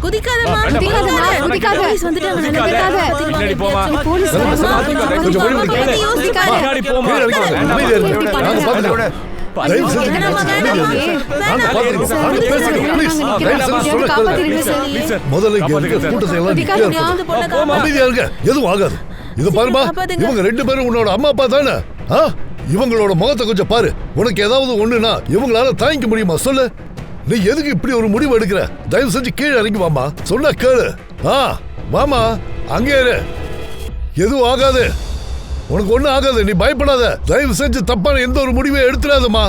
குதிக்காதம்மா குதிக்காத police வந்துட்டாங்க நினைக்காத பின்னாடி போமா போலீஸ் கொஞ்சம் ஓடி வந்து கேளு பின்னாடி போமா நாங்க பாத்துறோம் தயவு செஞ்சு நாங்க பாத்துறோம் முதல்ல கூட்டத்தை எல்லாம் அமைதியா இருங்க எதுவும் ஆகாது இது பாருமா இவங்க 2 பேரும் உன்னோட அம்மா அப்பா தானே இவங்களோட முகத்தை கொஞ்சம் பாரு உனக்கு ஏதாவது ஒண்ணுனா இவங்களால தாங்கிக்க முடியுமா சொல்லு நீ எதுக்கு இப்படி ஒரு முடிவு எடுக்கிற தயவு செஞ்சு கீழே இறங்கி வாமா சொன்னா கேளு வாமா அங்கே இரு எதுவும் ஆகாது உனக்கு ஒண்ணும் ஆகாது நீ பயப்படாத தயவு செஞ்சு தப்பான எந்த ஒரு முடிவை எடுத்துடாதம்மா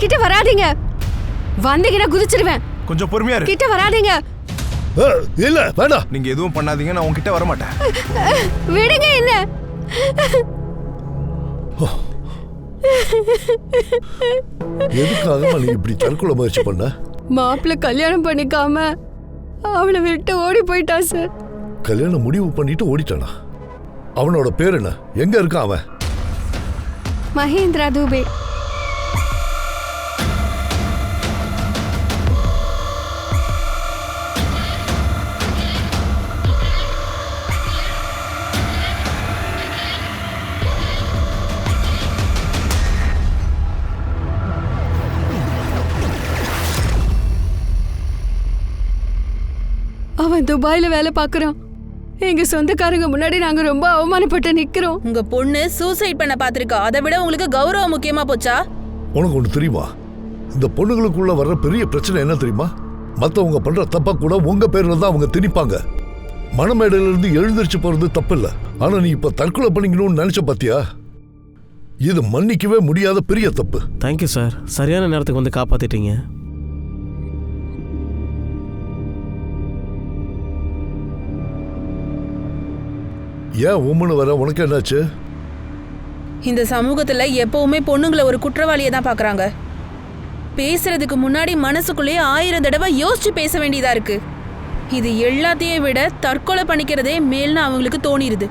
கிட்ட வராதீங்க வந்தீங்கன்னா குதிச்சிடுவேன் கொஞ்சம் பொறுமையா இரு கிட்ட வராதீங்க இல்ல வேண்டாம் நீங்க எதுவும் பண்ணாதீங்க நான் உன்கிட்ட வர மாட்டேன் விடுங்க என்ன எதுக்காக நீ இப்படி தற்கொலை முயற்சி பண்ண மாப்பிள்ள கல்யாணம் பண்ணிக்காம அவளை விட்டு ஓடி போயிட்டா சார் கல்யாணம் முடிவு பண்ணிட்டு ஓடிட்டானா அவனோட பேர் என்ன எங்க இருக்கான் அவன் மகேந்திரா தூபே அவன் துபாயில வேலை பாக்குறான் எங்க சொந்தக்காரங்க முன்னாடி நாங்க ரொம்ப அவமானப்பட்டு நிக்கிறோம் உங்க பொண்ணு சூசைட் பண்ண பாத்திருக்கா அதை விட உங்களுக்கு கௌரவம் முக்கியமா போச்சா உனக்கு ஒண்ணு தெரியுமா இந்த பொண்ணுங்களுக்குள்ள வர்ற பெரிய பிரச்சனை என்ன தெரியுமா மத்தவங்க பண்ற தப்பா கூட உங்க பேர்ல தான் அவங்க திணிப்பாங்க மனமேடையில இருந்து எழுந்திருச்சு போறது தப்பு இல்ல ஆனா நீ இப்ப தற்கொலை பண்ணிக்கணும்னு நினைச்ச பாத்தியா இது மன்னிக்கவே முடியாத பெரிய தப்பு தேங்க்யூ சார் சரியான நேரத்துக்கு வந்து காப்பாத்திட்டீங்க ஏன் உம்முன்னு வர உனக்கு என்னாச்சு இந்த சமூகத்துல எப்பவுமே பொண்ணுங்களை ஒரு குற்றவாளியை தான் பாக்குறாங்க பேசுறதுக்கு முன்னாடி மனசுக்குள்ளேயே 1000 தடவை யோசிச்சு பேச வேண்டியதா இருக்கு இது எல்லாத்தையும் விட தற்கொலை பண்ணிக்கிறதே மேல்னு அவங்களுக்கு தோணிருது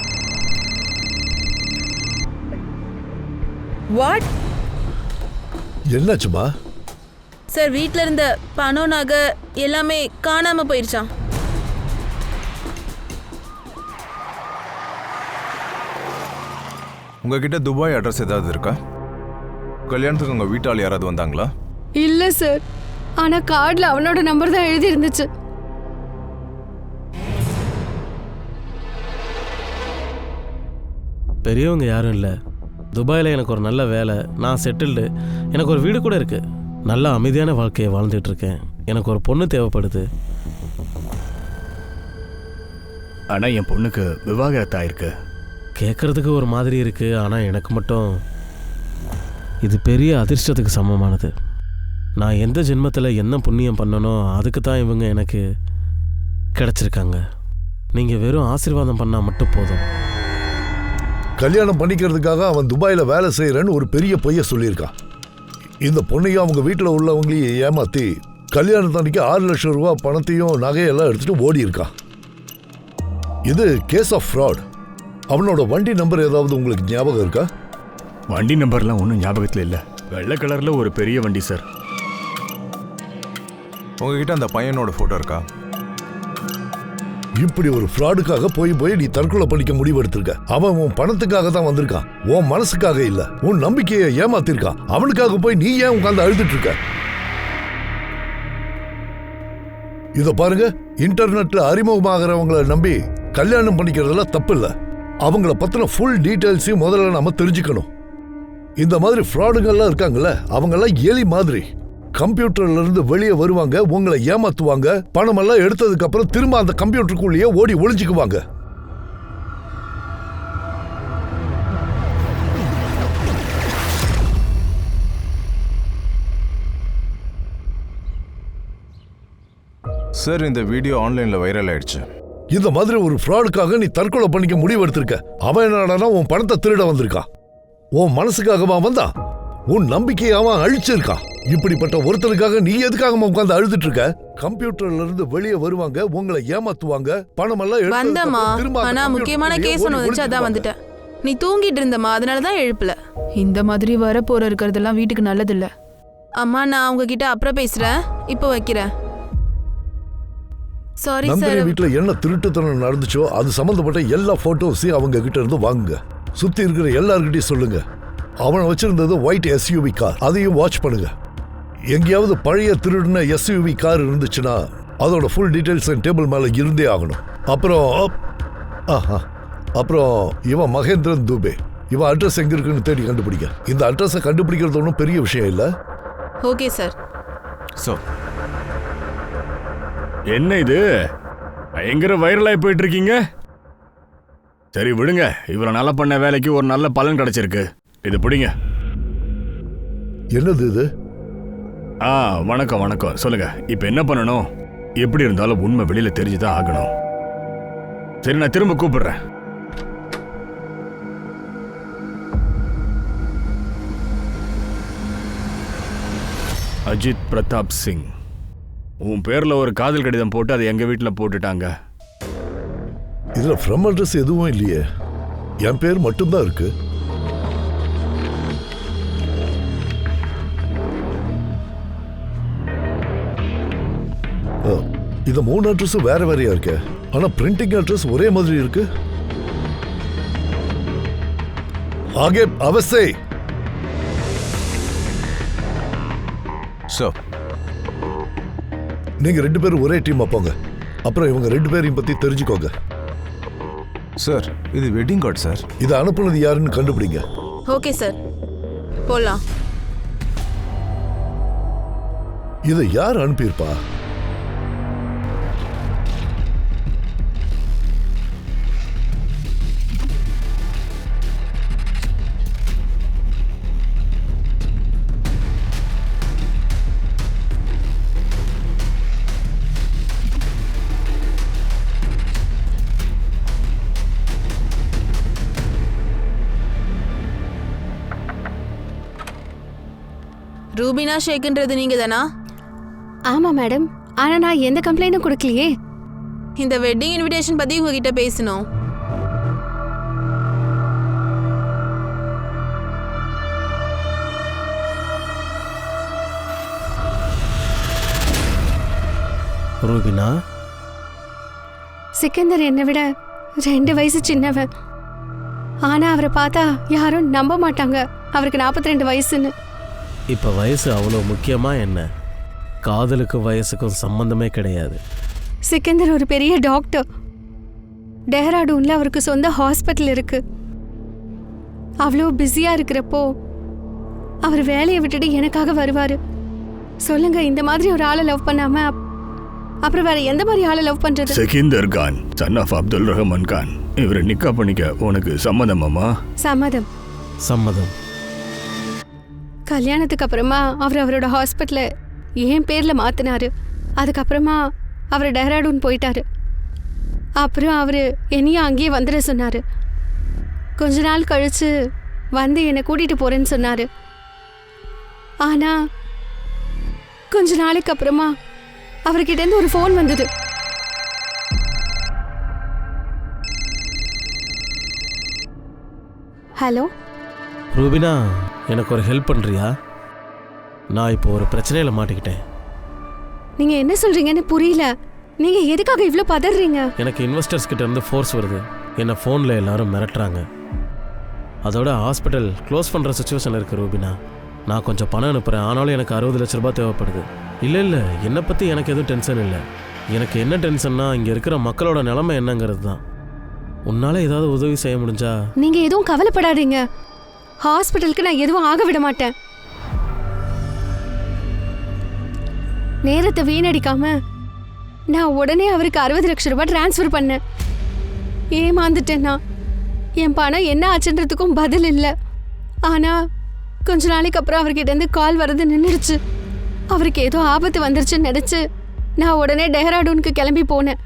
வாட் என்னாச்சுமா சார் வீட்ல இருந்த பணம் நகை எல்லாமே காணாம போயிருச்சான் உங்ககிட்ட துபாய் அட்ரஸ் ஏதாவது இருக்கா கல்யாணத்துக்கு உங்க வீட்டால் யாராவது வந்தாங்களா இல்ல சார் ஆனா கார்டுல அவனோட நம்பர் தான் எழுதி இருந்துச்சு பெரியவங்க யாரும் இல்லை துபாயில் எனக்கு ஒரு நல்ல வேலை நான் செட்டில்டு எனக்கு ஒரு வீடு கூட இருக்கு நல்ல அமைதியான வாழ்க்கையை வாழ்ந்துட்டு இருக்கேன் எனக்கு ஒரு பொண்ணு தேவைப்படுது ஆனா என் பொண்ணுக்கு விவாகரத்து ஆயிருக்கு கேட்குறதுக்கு ஒரு மாதிரி இருக்குது ஆனால் எனக்கு மட்டும் இது பெரிய அதிர்ஷ்டத்துக்கு சமமானது நான் எந்த ஜென்மத்தில் என்ன புண்ணியம் பண்ணனோ அதுக்கு தான் இவங்க எனக்கு கிடச்சிருக்காங்க நீங்கள் வெறும் ஆசீர்வாதம் பண்ணால் மட்டும் போதும் கல்யாணம் பண்ணிக்கிறதுக்காக அவன் துபாயில் வேலை செய்கிறேன்னு ஒரு பெரிய பொய்ய சொல்லியிருக்கான் இந்த பொண்ணையும் அவங்க வீட்டில் உள்ளவங்களையும் ஏமாற்றி கல்யாணத்தன்னைக்கு 6 லட்சம் ரூபா பணத்தையும் நகையெல்லாம் எடுத்துகிட்டு ஓடி இருக்கான் இது கேஸ் ஆஃப் ஃப்ராட் அவனோட வண்டி நம்பர் ஏதாவது உங்களுக்கு ஞாபகம் இருக்கா வண்டி நம்பர்லாம் ஒன்றும் ஞாபகத்தில் இல்லை வெள்ளை கலரில் ஒரு பெரிய வண்டி சார் உங்ககிட்ட அந்த பையனோட ஃபோட்டோ இருக்கா இப்படி ஒரு ஃப்ராடுக்காக போய் நீ தற்கொலை பண்ணிக்க முடிவெடுத்திருக்க அவன் உன் பணத்துக்காக தான் வந்திருக்கான் உன் மனசுக்காக இல்ல உன் நம்பிக்கையை ஏமாத்திருக்கான் அவனுக்காக போய் நீ ஏன் உட்கார்ந்து அழுதுட்டு இருக்க இத பாருங்க இன்டர்நெட்ல அறிமுகமாகறவங்களை நம்பி கல்யாணம் பண்ணிக்கிறதுல தப்பு இல்ல அவங்கள பத்தின ஃபுல் டீடைல்ஸையும் முதல்ல நம்ம தெரிஞ்சுக்கணும் இந்த மாதிரி ஃப்ராடுங்கள்லாம் இருக்காங்கல்ல அவங்கெல்லாம் எலி மாதிரி கம்ப்யூட்டர்ல இருந்து வெளியே வருவாங்க, உங்களை ஏமாத்துவாங்க, பணம் எல்லாம் எடுத்ததுக்கு அப்புறம் திரும்ப அந்த கம்ப்யூட்டருக்குள்ளேயே ஓடி ஒளிஞ்சுக்குவாங்க. சார், இந்த வீடியோ ஆன்லைன்ல வைரல் ஆயிடுச்சு. இந்த மாதிரி ஒரு ஃப்ராடுக்காக நீ தற்கொலை பண்ணிக்க முடிவு எடுத்திருக்க. அவன் என்னடானா உன் பணத்தை திருட வந்திருக்கான். உன் மனசுக்காகவா வந்தான்? உன் நம்பிக்கையை அவன் அழிச்சிருக்கான். இப்படிப்பட்ட ஒருத்தருக்காக நீ எதுக்காக உட்கார்ந்து அழுதுட்டு இருக்க? கம்ப்யூட்டர்ல இருந்து வெளியே வருவாங்க, உங்களை ஏமாத்துவாங்க, பணம் எல்லாம் வந்தம்மா. ஆனா முக்கியமான கேஸ் ஒன்று வந்துச்சு, அதான் வந்துட்டேன். நீ தூங்கிட்டு இருந்தம்மா, அதனாலதான் எழுப்பல. இந்த மாதிரி வர போற இருக்கிறதெல்லாம் வீட்டுக்கு நல்லது இல்ல. அம்மா, நான் உங்ககிட்ட அப்புறம் பேசுறேன், இப்போ வைக்கிறேன். Sorry sir. வீட்டுல என்ன திருட்டுத்தனம் நடந்துச்சோ அது சம்பந்தப்பட்ட எல்லா போட்டோஸையும் அவங்க கிட்ட இருந்து வாங்குங்க. சுத்தி இருக்கிற எல்லார்கிட்டையும் சொல்லுங்க. அவனை வச்சிருந்தது ஒயிட் SUV கார், அதையும் வாட்ச் பண்ணுங்க. எங்கேயாவது பழைய திருடின SUV கார் இருந்துச்சுன்னா அதோட ஃபுல் டீடைல்ஸ் டேபிள் மேல இருந்தே ஆகணும். அப்புறம் இவன் மகேந்திரன் துபே, இவன் அட்ரஸ் எங்க இருக்குன்னு தேடி கண்டுபிடிக்க. இந்த அட்ரஸை கண்டுபிடிக்கிறது ஒன்றும் பெரிய விஷயம் இல்லை. Okay sir. என்ன இது பயங்கர வைரலாகி போயிட்டு இருக்கீங்க? சரி விடுங்க, இவ்வளவு நல்லா பண்ண வேலைக்கு ஒரு நல்ல பலன் கிடைச்சிருக்கு. இது பிடிங்க. என்னது இது? வணக்கம் வணக்கம். சொல்லுங்க, இப்ப என்ன பண்ணணும்? எப்படி இருந்தாலும் உண்மை வெளியில தெரிஞ்சுதான் ஆகணும். சரி, நான் திரும்ப கூப்பிடுறேன். அஜித் பிரதாப் சிங், உன் பேர்ல ஒரு காதல் கடிதம் போட்டு அதை எங்க வீட்டுல போட்டுட்டாங்க. இதுல ஃப்ரம் அட்ரஸ் எதுவும் இல்லையே, என் பேர் மட்டும்தான் இருக்கு. இந்த 3 அட்ரஸும் வேற வேறையா இருக்கு. ஆனா பிரிண்டிங் அட்ரஸ் ஒரே மாதிரி இருக்கு. ஆகே அவஸ்தை. நீங்க 2 பேரும் ஒரே டீமா போங்க. அப்புறம் இவங்க 2 பேரையும் பத்தி தெரிஞ்சுக்கோங்க. சார், இது வெட்டிங் கார்டு சார். இதை அனுப்புனது யாருன்னு கண்டுபிடிங்க. ஓகே சார், போலாம். இதை யார் அனுப்பியிருப்பா? ரூபினா ஷேக்ன்றது நீங்க தானா? ஆமா மேடம். ஆனா நான் எந்த கம்ப்ளைண்டும் கொடுக்கலையே. இந்த வெட்டிங் இன்விடேஷன் பத்தி உங்ககிட்ட பேசணும். ரூபினா, சிக்கந்தர் என்னை விட 2 வயசு சின்னவன். ஆனா அவரை பார்த்தா யாரும் நம்ப மாட்டாங்க அவருக்கு 42 வயசுன்னு. இப்போ வயசு அவ்வளோ முக்கியமா என்ன? காதலுக்கும் வயசுக்கும் சம்பந்தமே கிடையாது. சிக்கந்தர் ஒரு பெரிய டாக்டர். டெஹ்ராடூன்ல அவருக்கு சொந்த ஹாஸ்பிட்டல் இருக்கு. அவ்வளோ பிஸியா இருக்கிறப்போ அவர் வேலையை விட்டுட்டு எனக்காக வருவாரு. சொல்லுங்க, இந்த மாதிரி ஒரு ஆளை லவ் பண்ணாம அப்புறம் வேற எந்த மாதிரி ஆளை லவ் பண்றது? செகிந்தர் கான், சன் ஆஃப் அப்துல் ரஹ்மான் கான், இவரை நிக்கா பண்ணிக்க உனக்கு சம்மதமாமா? சம்மதம். சம்மதம். கல்யாணத்துக்கு அப்புறமா அவர் அவரோட ஹாஸ்பிட்டல என் பேர்ல மாத்தினாரு. அதுக்கப்புறமா அவர் டெஹ்ராடூன் போயிட்டாரு. அப்புறம் அவரு என்னையும் அங்கேயே வந்துட சொன்னாரு. கொஞ்ச நாள் கழிச்சு வந்து என்னை கூட்டிட்டு போறேன்னு சொன்னாரு. ஆனா கொஞ்ச நாளைக்கு அப்புறமா அவர்கிட்ட இருந்து ஒரு ஃபோன் வந்தது. ஹலோ ரூபினா, எனக்கு ஒரு ஹெல்ப் பண்ணுறியா? நான் இப்போ ஒரு பிரச்சனையில் மாட்டிக்கிட்டேன். நீங்க என்ன சொல்றீங்கன்னு புரியல. நீங்க எதுக்காக இவ்ளோ பதறீங்க? எனக்கு இன்வெஸ்டர்ஸ் கிட்ட இருந்து ஃபோர்ஸ் வருது. என்னை ஃபோனில் எல்லாரும் மிரட்டுறாங்க. அதோட ஹாஸ்பிட்டல் க்ளோஸ் பண்ணுற சுச்சுவேஷன் இருக்குது ரூபினா. நான் கொஞ்சம் பணம் அனுப்புகிறேன், ஆனாலும் எனக்கு 60 லட்ச ரூபாய் தேவைப்படுது. இல்லை, என்னை பற்றி எனக்கு எதுவும் டென்ஷன் இல்லை. எனக்கு என்ன டென்ஷன்னா இங்கே இருக்கிற மக்களோட நிலைமை என்னங்கிறது தான். உன்னால் ஏதாவது உதவி செய்ய முடிஞ்சா? நீங்க எதுவும் கவலைப்படாதீங்க. ஹாஸ்பிட்டலுக்கு நான் எதுவும் ஆக விட மாட்டேன். நேரத்தை வீணடிக்காம நான் உடனே அவருக்கு 60 லட்சம் ரூபாய் டிரான்ஸ்ஃபர் பண்ணேன். ஏமாந்துட்டேன்னா என் பணம் என்ன ஆச்சுன்றதுக்கும் பதில் இல்லை. ஆனா கொஞ்ச நாளைக்கு அப்புறம் அவர்கிட்ட இருந்து கால் வர்றது நின்றுடுச்சு. அவருக்கு ஏதோ ஆபத்து வந்துருச்சுன்னு நினைச்சு நான் உடனே டெஹ்ராடூனுக்கு கிளம்பி போனேன்.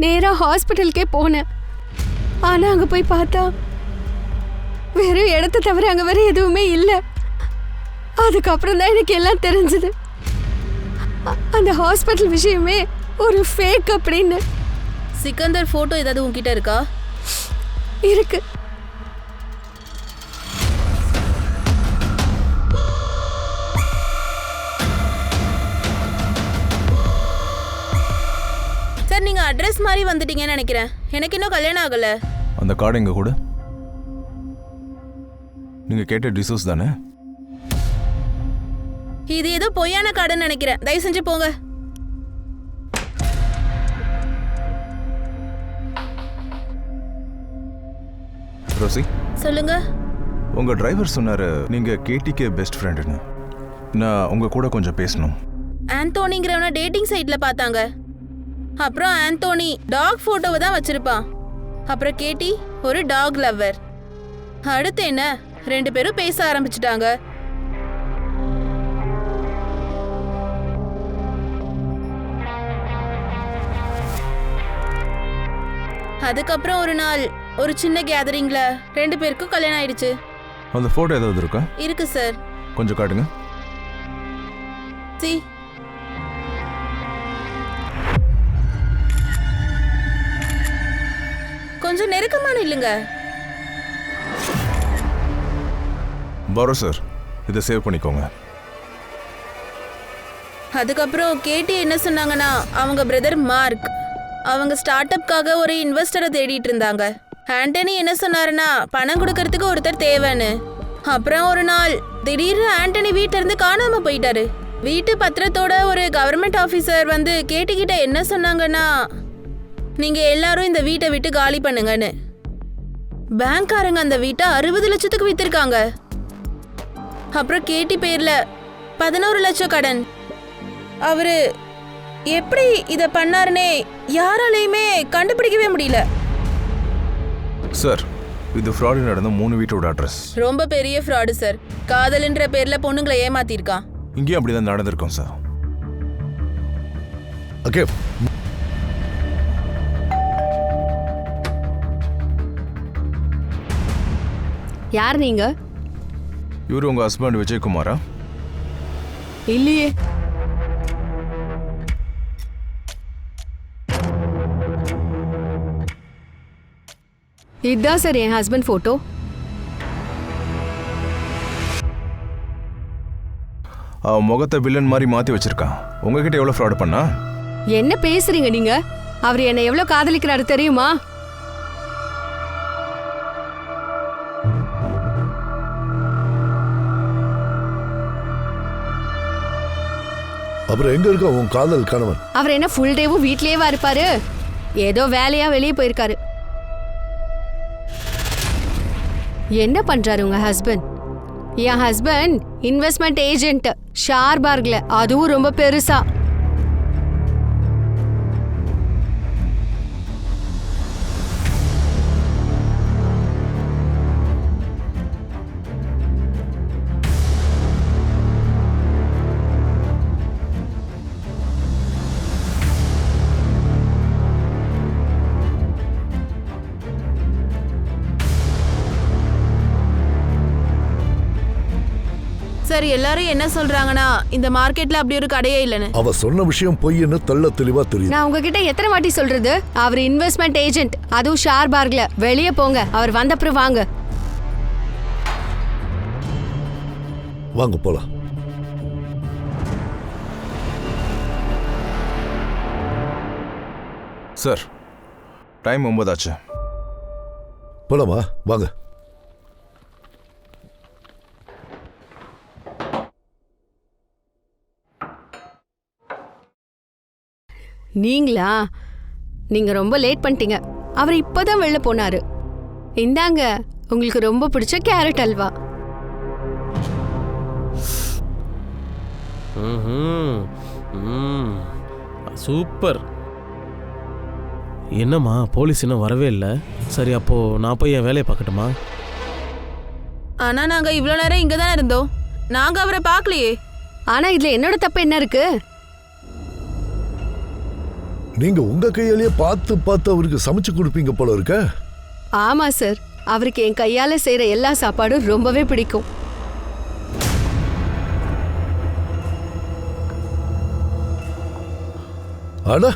நேரா ஹாஸ்பிட்டலுக்கே போனேன். ஆனா அங்க போய் பார்த்தா வெறும் இடத்த தவிர அங்க வேற எதுவுமே இல்லை. அதுக்கப்புறம் தான் எனக்கு எல்லாம் தெரிஞ்சது. அந்த ஹாஸ்பிட்டல் விஷயமே ஒரு ஃபேக் அப்படின்னு. சிக்கந்தர் போட்டோ ஏதாவது உங்ககிட்ட இருக்கா? இருக்கு. சார், நீங்க அட்ரஸ் மாதிரி வந்துட்டீங்கன்னு நினைக்கிறேன். எனக்கு இன்னும் கல்யாணம் ஆகல. அந்த கார்டு எங்க கூட நீங்க கேட்ட டிசோஸ் தானே? இது ஏதோ பொய்யான கார்டுன்னு நினைக்கிறேன். தயவு செஞ்சு போங்க. ரோசி, சொல்லுங்க. உங்க டிரைவர் சொன்னாரு நீங்க கேடிக்கு பெஸ்ட் ஃப்ரெண்டுன்னு. நான் உங்க கூட கொஞ்சம் பேசணும். ஆந்தோனிங்கிறவன டேட்டிங் சைட்ல பார்த்தாங்க. அப்புறம் ஆந்தோனி டாக் போட்டோவை தான் வச்சிருப்பான். அப்புறம் கேட்டி ஒரு டாக் லவ்வர். அடுத்து என்ன, 2 பேரும் பேச ஆரம்பிச்சிட்டாங்க. அதுக்கப்புறம் ஒரு நாள் ஒரு சின்ன கேதரிங்ல 2 பேருக்கும் கல்யாணம் ஆயிடுச்சு. அந்த போட்டோ ஏதாவது இருக்கா? இருக்கு சார். கொஞ்சம் காட்டுங்க. சி, கொஞ்சம் நெருக்கமான இல்லைங்க. பாரோ சார், இதை சேவ் பண்ணிக்கோங்க. அதுக்கப்புறம் கேட்டி என்ன சொன்னாங்கன்னா, அவங்க பிரதர் மார்க் அவங்க ஸ்டார்ட் அப்காக ஒரு இன்வெஸ்டரை தேடிட்டு இருந்தாங்க. ஆண்டனி என்ன சொன்னாருன்னா, பணம் கொடுக்கறதுக்கு ஒருத்தர் தேவைன்னு. அப்புறம் ஒரு நாள் திடீர்னு ஆண்டனி வீட்டில இருந்து காணாம போயிட்டாரு. வீட்டு பத்திரத்தோட ஒரு கவர்மெண்ட் ஆஃபீஸர் வந்து கேட்டிக்கிட்ட என்ன சொன்னாங்கன்னா, நீங்க எல்லாரும் இந்த வீட்டை விட்டு காலி பண்ணுங்கன்னு. பேங்க்காரங்க அந்த வீட்டை 60 லட்சத்துக்கு வித்திருக்காங்க. அப்புறம் கேட்டி பேர்ல 11 லட்சம் கடன். அவரு எப்படி இத பண்ணாருன்னே யாராலையுமே கண்டுபிடிக்கவே முடியல. சார், இது ஃப்ராடு நடந்த 3 வீட்டோட அட்ரஸ். ரொம்ப பெரிய ஃப்ராடு சார். காதல்ன்ற பேர்ல பொண்ணுங்களை ஏமாத்திருக்கான். இங்கேயும் அப்படிதான் நடந்திருக்கோம் சார். ஓகே, யார் நீங்க? இவரு உங்க ஹஸ்பண்ட் விஜயகுமாரா? இல்லையே. இதுதான் சார் என் ஹஸ்பண்ட் போட்டோ. அவன் முகத்தை வில்லன் மாதிரி மாத்தி வச்சிருக்கான். உங்ககிட்ட எவ்வளவு ஃப்ராட் பண்ணா? என்ன பேசுறீங்க நீங்க? அவர் என்ன எவ்வளவு காதலிக்கிறாரு தெரியுமா? அப்புறம் எங்க இருக்க உன் காதல் கணவன்? அவர் என்ன ஃபுல் டேவும் வீட்லயேவா இருப்பாரு? ஏதோ வேலையா வெளியே போயிருக்காரு. என்ன பண்றாரு உங்க ஹஸ்பண்ட்? என் ஹஸ்பண்ட் இன்வெஸ்ட்மெண்ட் ஏஜென்ட் ஷார்பார்க்ல, அதுவும் ரொம்ப பெருசா. சார், எல்லாரும் என்ன சொல்றாங்கன்னா, இந்த மார்க்கெட்ல அப்படி ஒரு கடையே இல்லைன்னு. அவ சொன்ன விஷயம் பொய்ன்னு தெள்ள தெளிவா தெரியும். நான் உங்ககிட்ட எத்தனை வாட்டி சொல்றது? அவர் இன்வெஸ்ட்மெண்ட் ஏஜென்ட், அதுவும் ஷார்பார்க்ல. வெளியே போங்க. அவர் வந்தப்புறம் வாங்க. வாங்க போலாம். சார், டைம் 9 ஆச்சு. போலாமா? வாங்க. நீங்களா? நீங்க ரொம்ப லேட் பண்ணிட்டீங்க. அவர் இப்பதான் வெளில போனாரு. இந்தாங்க உங்களுக்கு ரொம்ப பிடிச்ச கேரட் அல்வா. சூப்பர். என்னம்மா போலீஸ் இன்னும் வரவே இல்லை? சரி, அப்போ நான் போய் என் வேலையை பார்க்கட்டுமா? ஆனா நாங்க இவ்வளோ நேரம் இங்க தானே இருந்தோம், நாங்க அவரை பார்க்கலையே. ஆனா இதுல என்னோட தப்பு என்ன இருக்கு? நீங்க உங்க கையாலேயே பார்த்து பார்த்து அவருக்கு சமைச்சு கொடுப்பீங்க போல இருக்க. ஆமா சார், அவருக்கு என் கையால செய்யற எல்லா சாப்பாடும் ரொம்பவே பிடிக்கும். ஆனா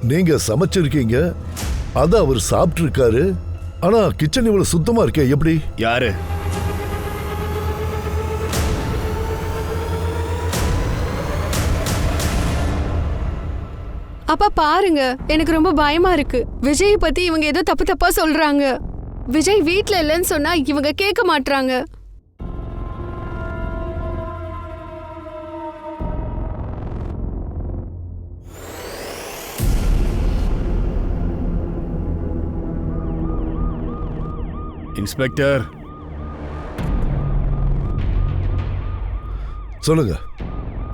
நீங்க சமைச்சிருக்கீங்க, அத அவர் சாப்பிட்டு இருக்காரு. ஆனா கிச்சன் இவ்வளவு சுத்தமா இருக்கே, எப்படி? யாரு? அப்பா பாருங்க, எனக்கு ரொம்ப பயமா இருக்கு. விஜய் பத்தி இவங்க ஏதோ தப்பு தப்பா சொல்றாங்க. விஜய் வீட்ல இல்லைன்னு சொன்னா இவங்க கேட்க மாட்றாங்க. இன்ஸ்பெக்டர், சொல்லுங்க.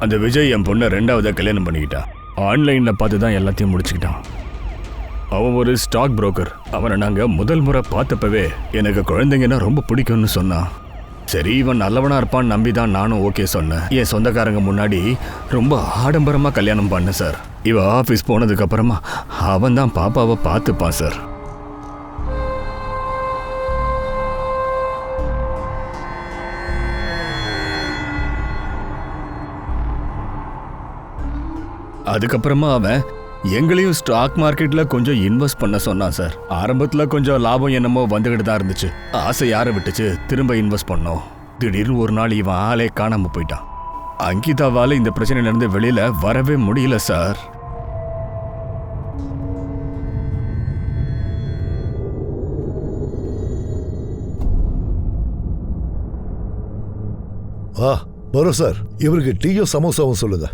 அந்த விஜய் என் பொண்ணை 2வது கல்யாணம் பண்ணிக்கிட்டான். ஆன்லைனில் பார்த்து தான் எல்லாத்தையும் முடிச்சுக்கிட்டான். அவன் ஒரு ஸ்டாக் புரோக்கர். அவனை நாங்கள் முதல் முறை பார்த்தப்பவே எனக்கு குழந்தைங்கன்னா ரொம்ப பிடிக்கும்னு சொன்னான். சரி, இவன் நல்லவனா இருப்பான்னு நம்பி தான் நானும் ஓகே சொன்னேன். என் சொந்தக்காரங்க முன்னாடி ரொம்ப ஆடம்பரமாக கல்யாணம் பண்ணேன் சார். இவன் ஆஃபீஸ் போனதுக்கப்புறமா அவன் தான் பாப்பாவை பார்த்துப்பான் சார். அதுக்கப்புறமா அவன் எங்களையும் ஸ்டாக் மார்க்கெட்டில் கொஞ்சம் இன்வெஸ்ட் பண்ண சொன்னான் சார். ஆரம்பத்தில் கொஞ்சம் லாபம் என்னமோ வந்துக்கிட்டு தான் இருந்துச்சு. ஆசை யாரை விட்டுச்சு, திரும்ப இன்வெஸ்ட் பண்ணோம். திடீர்னு ஒரு நாள் இவன் ஆளே காணாமல் போயிட்டான். அங்கிதாவால் இந்த பிரச்சனையிலேருந்து வெளியில் வரவே முடியல சார். வரும் சார். இவருக்கு டீயும் சமோசாவும் சொல்லுங்க.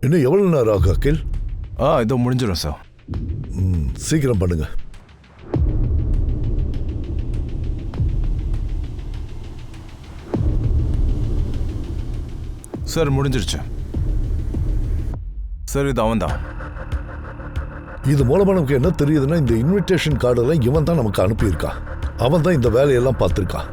இன்னும் எவ்வளவு நேரம் ஆகும் அகில்? இதோ முடிஞ்சிடும் சார். சீக்கிரம் பண்ணுங்க. சார் முடிஞ்சிருச்சு சார். இது அவன் தான். இது மூலமா நமக்கு என்ன தெரியுதுன்னா, இந்த இன்விடேஷன் கார்டெல்லாம் இவன் தான் நமக்கு அனுப்பியிருக்கான். அவன் தான் இந்த வேலையெல்லாம் பார்த்துருக்கான்.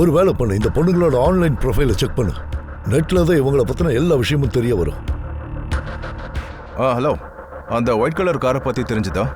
ஒரு வேலை பண்ணு, இந்த பொண்ணுங்களோட ஆன்லைன் ப்ரொஃபைலை செக் பண்ணு. நெட்ல தான் இவங்களை பத்தின எல்லா விஷயமும் தெரிய வரும். ஹலோ, அந்த ஒயிட் கலர் காரை பத்தி தெரிஞ்சுதா?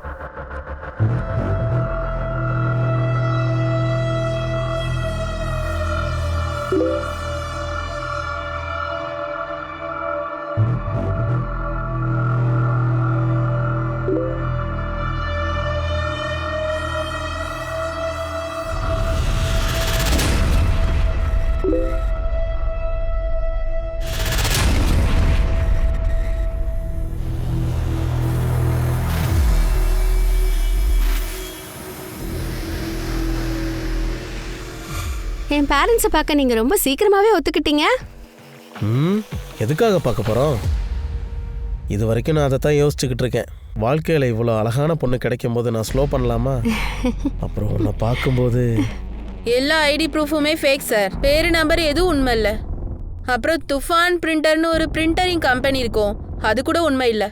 என் பேரண்ட்ஸை பார்க்க நீங்க ரொம்ப சீக்கிரமாவே ஒத்துக்கிட்டீங்க. எதுக்காக பார்க்க போகிறோம்? இது வரைக்கும் நான் அதை தான் யோசிச்சுக்கிட்டு இருக்கேன். வாழ்க்கையில் இவ்வளோ அழகான பொண்ணு கிடைக்கும் போது நான் ஸ்லோ பண்ணலாமா? அப்புறம் உன்னை பார்க்கும்போது எல்லா ஐடி ப்ரூஃபுமே ஃபேக் சார். பேரு நம்பர் எதுவும் உண்மை இல்லை. அப்புறம் துஃபான் பிரிண்டர்னு ஒரு பிரிண்டரிங் கம்பெனி இருக்கும், அது கூட உண்மை இல்லை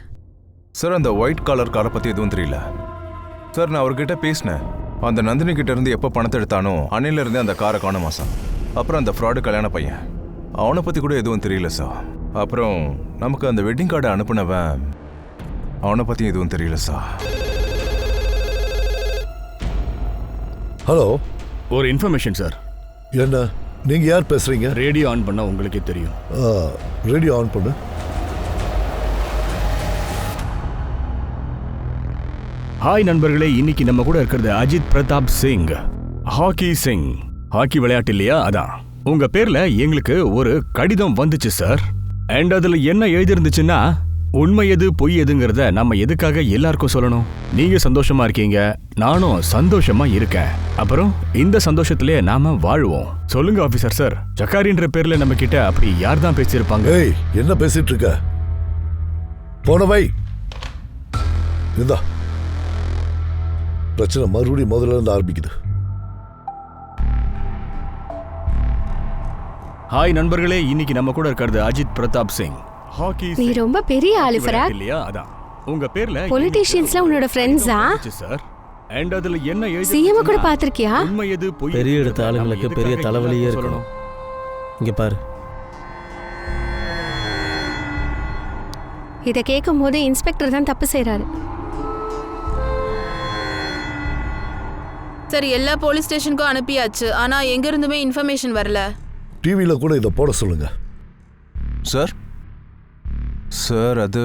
சார். அந்த ஒயிட் கலர் காரை பற்றி எதுவும் தெரியல சார். நான் அவர்கிட்ட பேசினேன். அந்த நந்தினி கிட்ட இருந்து எப்போ பணத்தை எடுத்தானோ அன்னையில இருந்தே அந்த காரை காண மாசம். அப்புறம் அந்த ஃப்ராடு கல்யாண பையன், அவனை பற்றி கூட எதுவும் தெரியல சார். அப்புறம் நமக்கு அந்த வெட்டிங் கார்டை அனுப்புனவன், அவனை பற்றி எதுவும் தெரியல சார். ஹலோ, ஒரு இன்ஃபர்மேஷன் சார். என்ன? நீங்க யார் பேசுறீங்க? ரேடியோ ஆன் பண்ண உங்களுக்கே தெரியும். ரேடியோ ஆன் பண்ணு. ஹாய் நண்பர்களே, இன்னைக்கு நம்ம கூட இருக்கிறது அஜித் பிரதாப் சிங். ஹாக்கி சிங். ஹாக்கி விளையாட்டு இல்லையா, அதான். உங்க பேர்ல எங்களுக்கு ஒரு கடிதம் வந்துச்சு சார். அண்ட் அதுல என்ன எழுதிருந்துச்சுன்னா, உண்மை எது பொய் எதுங்கிறத நம்ம எதுக்காக எல்லாருக்கும் சொல்லணும்? நீங்க சந்தோஷமா இருக்கீங்க, நானும் சந்தோஷமா இருக்கேன். அப்புறம் இந்த சந்தோஷத்திலே நாம வாழ்வோம். சொல்லுங்க ஆபீசர் சார், ஜக்காரின்ற பேர்ல நம்ம கிட்ட அப்படி யார் தான் பேசியிருப்பாங்க? ஏய், என்ன பேசிட்டு இருக்க? போனவை இந்தா. பிரச்சனை மறுபடியும் முதல்ல இருந்து ஆரம்பிக்குது. ஹாய் நண்பர்களே, இன்னைக்கு நம்ம கூட இருக்கிறது அஜித் பிரதாப் சிங். ஹாக்கி நீ ரொம்ப பெரிய ஆளு ஃபராத். இல்லையா? அதான் உங்க பேர்ல பொலிட்டிஷியன்ஸ்ல உன்னோட ஃப்ரெண்ட்ஸா? சார். அண்ட் அதுல என்ன எழுதி சிஎம் கூட பாத்திருக்கியா? உண்மை எது பொய்? பெரிய எடுத்த ஆளுங்களுக்கு பெரிய தலைவலியே இருக்கணும். இங்க பாரு, இத கேட்கும் போது இன்ஸ்பெக்டர் தான் தப்பு செய்யறாரு. சரி, எல்லா போலீஸ் ஸ்டேஷனுக்கும் அனுப்பியாச்சு. ஆனா எங்க இருந்துமே இன்ஃபர்மேஷன் வரல. டிவியில கூட இதை போட சொல்லுங்க. சார் சார் அது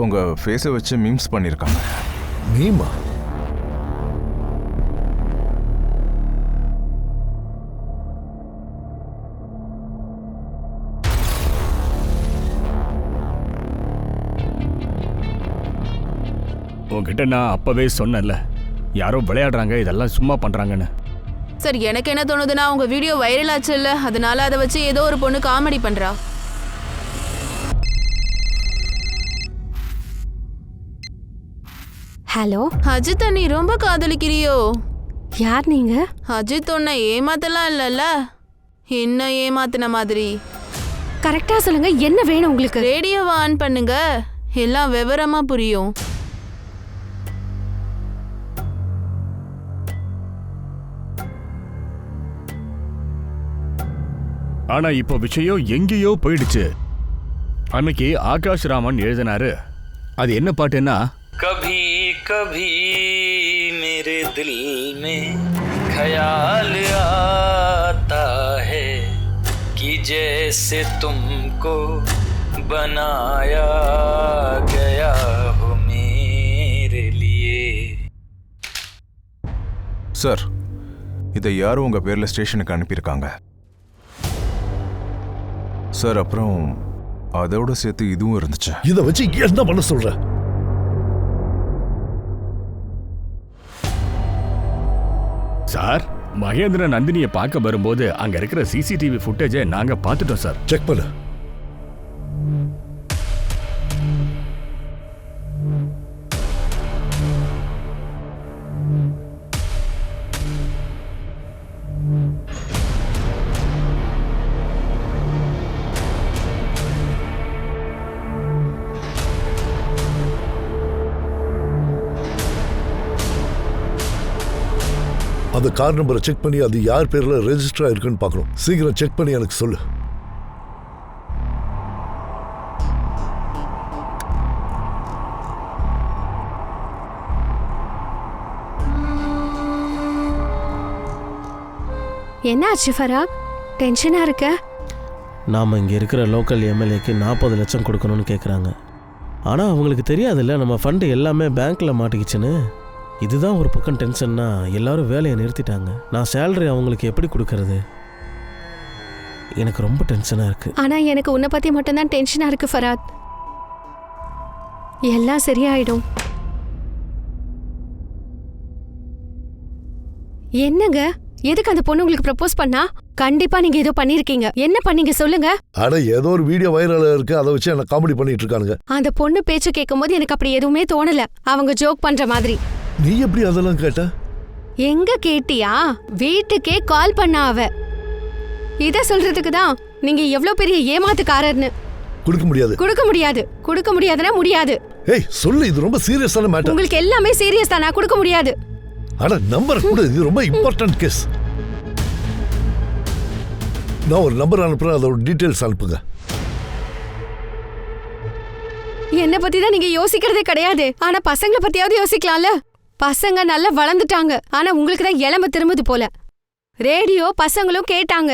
உங்க ஃபேஸை வச்சு மீம்ஸ் பண்ணியிருக்காங்க. மீமா? உங்ககிட்ட நான் அப்பவே சொன்னேன்ல, யாரோ விளையாடுறாங்க, இதெல்லாம் சும்மா பண்றாங்கன்னு. சார், எனக்கு என்ன தோணுதுன்னா உங்க வீடியோ வைரல் ஆச்சு இல்ல, அதனால அதை வச்சு ஏதோ ஒரு பொண்ணு காமெடி பண்றா. ஹலோ அஜித், நீ ரொம்ப காதலிக்கிறியோ? யார் நீங்க? அஜித் உன்னை ஏமாத்தலாம் இல்லல்ல, என்ன ஏமாத்தின மாதிரி. கரெக்டா சொல்லுங்க, என்ன வேணும் உங்களுக்கு? ரேடியோவை ஆன் பண்ணுங்க, எல்லாம் விவரமா புரியும். ஆனா இப்போ விஷயம் எங்கேயோ போயிடுச்சு. அன்னைக்கு ஆகாஷ் ராமன் எழுதினாரு. அது என்ன பாட்டுன்னா, कभी कभी मेरे दिल में ख्याल आता है कि जैसे तुमको बनाया गया हो मेरे लिए. சார், இதை யாரும் உங்க பேர்ல ஸ்டேஷனுக்கு அனுப்பியிருக்காங்க சார். அப்புறம் அதோட சேர்த்து இதுவும் இருந்துச்சு. இதை வச்சு என்ன பண்ண சொல்ற? சார், மகேந்திரன் நந்தினியை பார்க்க வரும்போது அங்க இருக்கிற சிசிடிவி ஃபுட்டேஜை நாங்க பார்த்துட்டோம் சார். செக் பண்ணு. அந்த கார் நம்பரை செக் பண்ணி அது யார் பேர்ல ரெஜிஸ்டர் ஆயிருக்குன்னு பார்க்கணும். சீக்கிரம் செக் பண்ணி எனக்கு சொல்லு. என்ன ஆச்சு ஃபராக்? டென்ஷனா இருக்க? நாம் இங்கே இருக்கிற லோக்கல் எம்எல்ஏக்கு 40 லட்சம் கொடுக்கணும்னு கேட்குறாங்க. ஆனால் அவங்களுக்கு தெரியாதுல்ல நம்ம ஃபண்டு எல்லாமே பேங்க்கில் மாட்டிக்கிச்சுன்னு. இதுதான் ஒரு பக்கம் டென்ஷன்னா, எல்லாரும் வேலையை நிறுத்திட்டாங்க. நான் சேலரி அவங்களுக்கு எப்படி கொடுக்கறது? எனக்கு ரொம்ப டென்ஷனாக இருக்குது. ஆனால் எனக்கு உன்னை பற்றி மட்டும்தான் டென்ஷனாக இருக்கு ஃபராத். எல்லாம் சரியாயிடும். என்னங்க, எதுக்கு அந்த பொண்ணு உங்களுக்கு ப்ரப்போஸ் பண்ணா? கண்டிப்பா நீங்க ஏதோ பண்ணிருக்கீங்க. என்ன பண்ணீங்க சொல்லுங்க? அட ஏதோ ஒரு வீடியோ வைரல் இருக்கு, அதை வச்சு என்ன காமெடி பண்ணிட்டு இருக்கானுங்க. அந்த பொண்ணு பேச்சு கேட்கும்போது எனக்கு அப்படி எதுவுமே தோணல. அவங்க ஜோக் பண்ற மாதிரி. நீ எப்படி அதெல்லாம் கேட்ட? எங்க கேட்டியா? வீட்டுக்கே கால் பண்ணா அவ. இத சொல்றதுக்கு தான் நீங்க எவ்வளவு பெரிய ஏமாத்துக்காரர்னு. கொடுக்க முடியாது. கொடுக்க முடியாது. கொடுக்க முடியாதுன்னா முடியாது. ஏய் சொல்லு, இது ரொம்ப சீரியஸான மேட்டர். உங்களுக்கு எல்லாமே சீரியஸ் தானா? கொடுக்க முடியாது. அட நம்பர் கூட, இது ரொம்ப இம்பார்ட்டன்ட் கேஸ். நான் ஒரு நம்பர் அனுப்புறேன், அதோட டீடைல்ஸ் அனுப்புங்க. என்ன பத்தி தான் நீங்க யோசிக்கிறதே கிடையாது. ஆனா பசங்களை பத்தியாவது யோசிக்கலாம்ல. பசங்க நல்லா வளர்ந்துட்டாங்க. ஆனா உங்களுக்கு தான் இளம திரும்புது போல. ரேடியோ பசங்களும் கேட்டாங்க.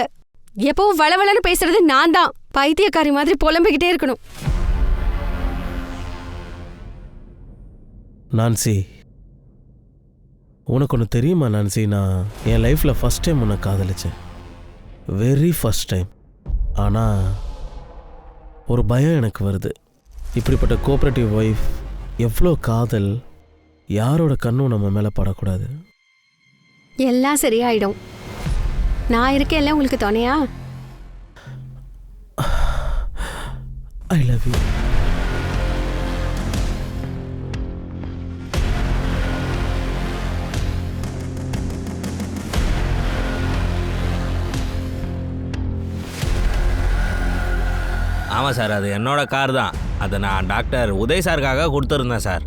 எப்பவும் வளவளன்னு பேசுறது நான் தான். பைத்தியக்காரி மாதிரி புலம்பிக்கிட்டே இருக்கணும். நான்சி, உனக்கு ஒன்று தெரியுமா நான்சி? நான் என் லைஃப்பில் ஃபஸ்ட் டைம் உன்னை காதலிச்சேன். Very first time. ஆனால் ஒரு பயம் எனக்கு வருது. இப்படிப்பட்ட கோஆப்ரேட்டிவ் ஒய்ஃப், எவ்வளோ காதல், யாரோட கண்ணும் நம்ம மேலே படக்கூடாது. எல்லாம் சரியாயிடும். நான் இருக்கேன்ல உங்களுக்கு துணையா. ஐ லவ் யூ. ஆமாம் சார், அது என்னோட கார் தான். அதை நான் டாக்டர் உதய் சாருக்காக கொடுத்துருந்தேன் சார்.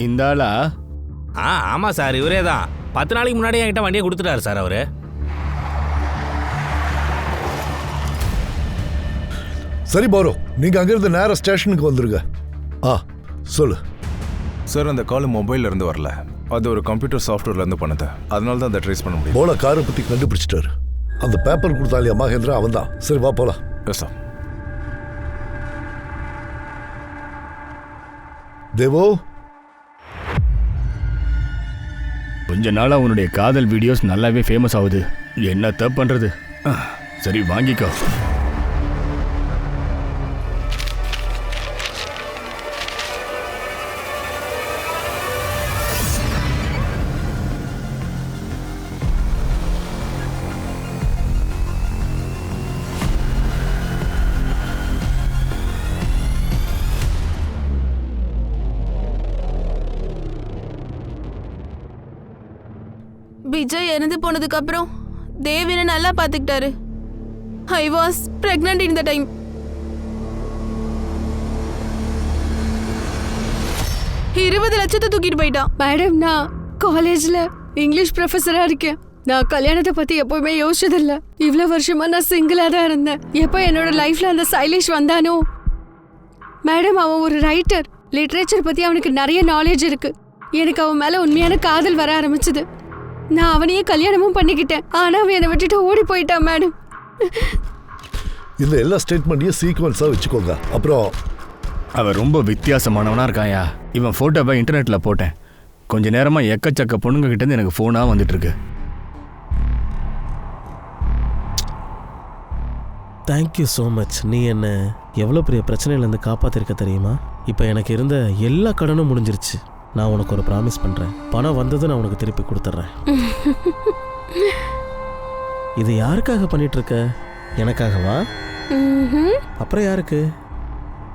இந்த ஆளா? ஆமாம் சார், இவரே தான். 10 நாளைக்கு முன்னாடி என்கிட்ட வண்டியை கொடுத்துட்டாரு சார் அவர். சரி பாரு, நீங்க அங்கிருந்து நேரா ஸ்டேஷனுக்கு வந்துருங்க. சொல்லு. சார் அந்த கால் மொபைல்ல இருந்து வரல, அது ஒரு கம்ப்யூட்டர் சாஃப்ட்வேர்ல இருந்து பண்ணது. அதனால தான் அதை ட்ரேஸ் பண்ண முடியும். போல காரை பத்தி கண்டுபிடிச்சிட்டாரு. அந்த பேப்பர் கொடுத்தாலியா மகேந்திரா, அவன் தான். சரி வா போலாம். Yes sir. தேவோ, கொஞ்ச நாளா உன்னுடைய காதல் வீடியோஸ் நல்லாவே ஃபேமஸ் ஆகுது. என்னத்த பண்றது? சரி வாங்கிக்கோ. விஜய் இறந்து போனதுக்கு அப்புறம் தேவ் என்ன நல்லா பாத்துக்கிட்டாரு. I was pregnant in the time. $20 லட்சத்தை தூக்கிட்டு போயிட்டான். மேடம், நான் காலேஜ்ல இங்கிலீஷ் ப்ரொஃபஸரா இருக்கேன். நான் கல்யாணத்தை பத்தி எப்பவுமே யோசிச்சதில்ல. இவ்வளவு வருஷமா நான் சிங்கிளா தான் இருந்தேன். எப்போ என்னோட லைஃப்ல அந்த சைலேஷ் வந்தானோ, மேடம் அவன் ஒரு ரைட்டர். லிட்ரேச்சர் பத்தி அவனுக்கு நிறைய நாலேஜ் இருக்கு. எனக்கு அவன் மேல உண்மையான காதல் வர ஆரம்பிச்சது. நான் அவனையே கல்யாணமும் பண்ணிக்கிட்டேன். ஆனா அவன் என்னை விட்டுட்டு ஓடி போயிட்டான் மேடம். இந்த எல்லா ஸ்டேட்மெண்ட்டையும் சீக்வன்ஸா வச்சுக்கோங்க. அப்புறம் அவன் ரொம்ப வித்தியாசமானவனா இருக்காயா. இவன் போட்டோவை இன்டர்நெட்ல போட்டேன். கொஞ்ச நேரமா எக்கச்சக்க பொண்ணுங்க கிட்ட இருந்து எனக்கு போனா வந்துட்டு இருக்கு. Thank you so much. நீ என்ன எவ்வளோ பெரிய பிரச்சனையிலேருந்து காப்பாற்றிருக்க தெரியுமா? இப்போ எனக்கு இருந்த எல்லா கடனும் முடிஞ்சிருச்சு. நான் உனக்கு ஒரு ப்ராமிஸ் பண்ணுறேன். பணம் வந்தது நான் உனக்கு திருப்பி கொடுத்துட்றேன். இது யாருக்காக பண்ணிட்டு இருக்க? எனக்காகவா? அப்புறம் யாருக்கு?